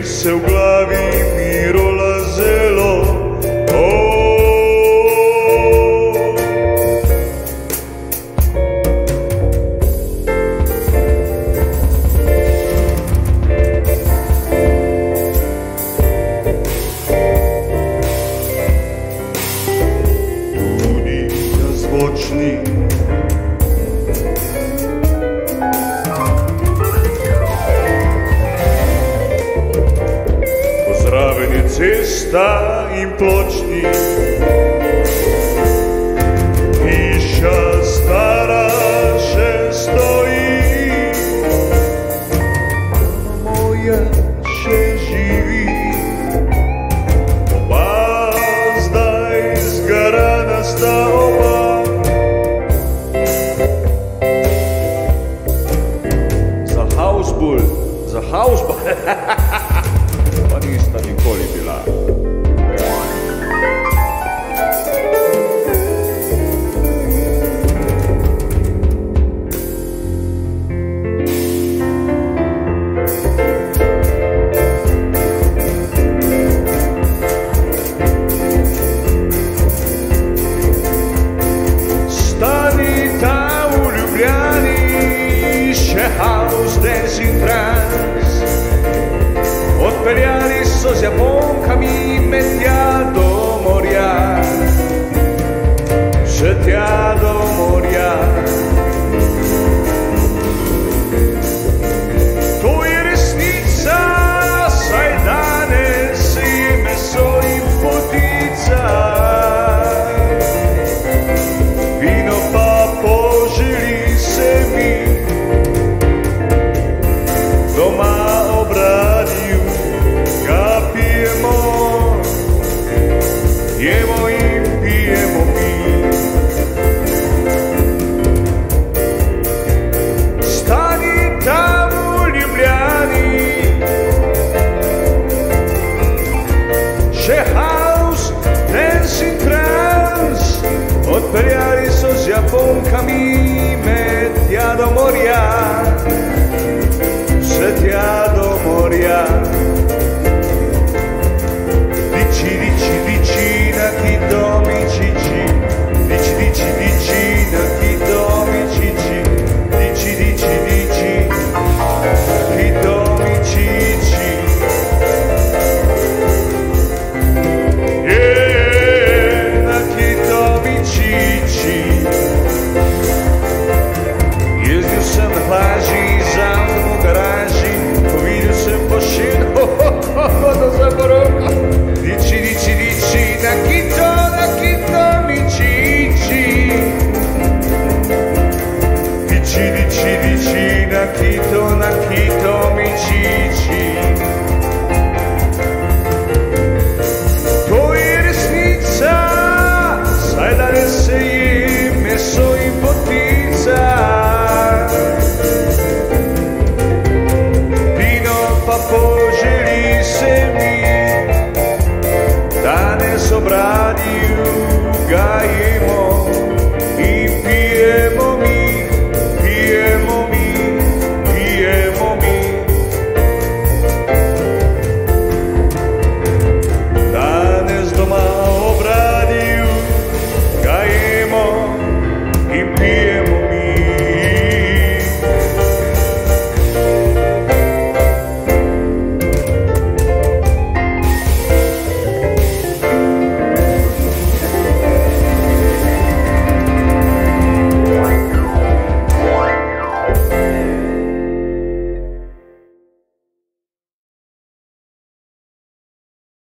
se u glavi mi rolazelo. Ljudi zvočni cesta in pločnik, hiša stara še stoji, moja še živi, oba zdaj zgarana sta oba. Za hausbul, pa nista nikoli bila. Stanita u Ljubljani, še haus Desintrans, odpeljali so z Japonkami med tja do morja, še tja do morja. To je resnica, saj danes je meso in potica, vino pa poželi se mi doma obradil. Jemo in pijemo mi. Stani tam v Ljubljani, še haus Desintrans, odpeljali so z Japonkami med tja do morja, vse tja do morja. Jezdil sem na plaži, za mnom v garaži, povidel sem pošin, do Zaporoko. Dici, dici, dici, nakito mi cici. Dici, dici, dici, nakito mi cici. To je resnica, saj danes se je meso in potica, vino pa poželi se mi danes obraz.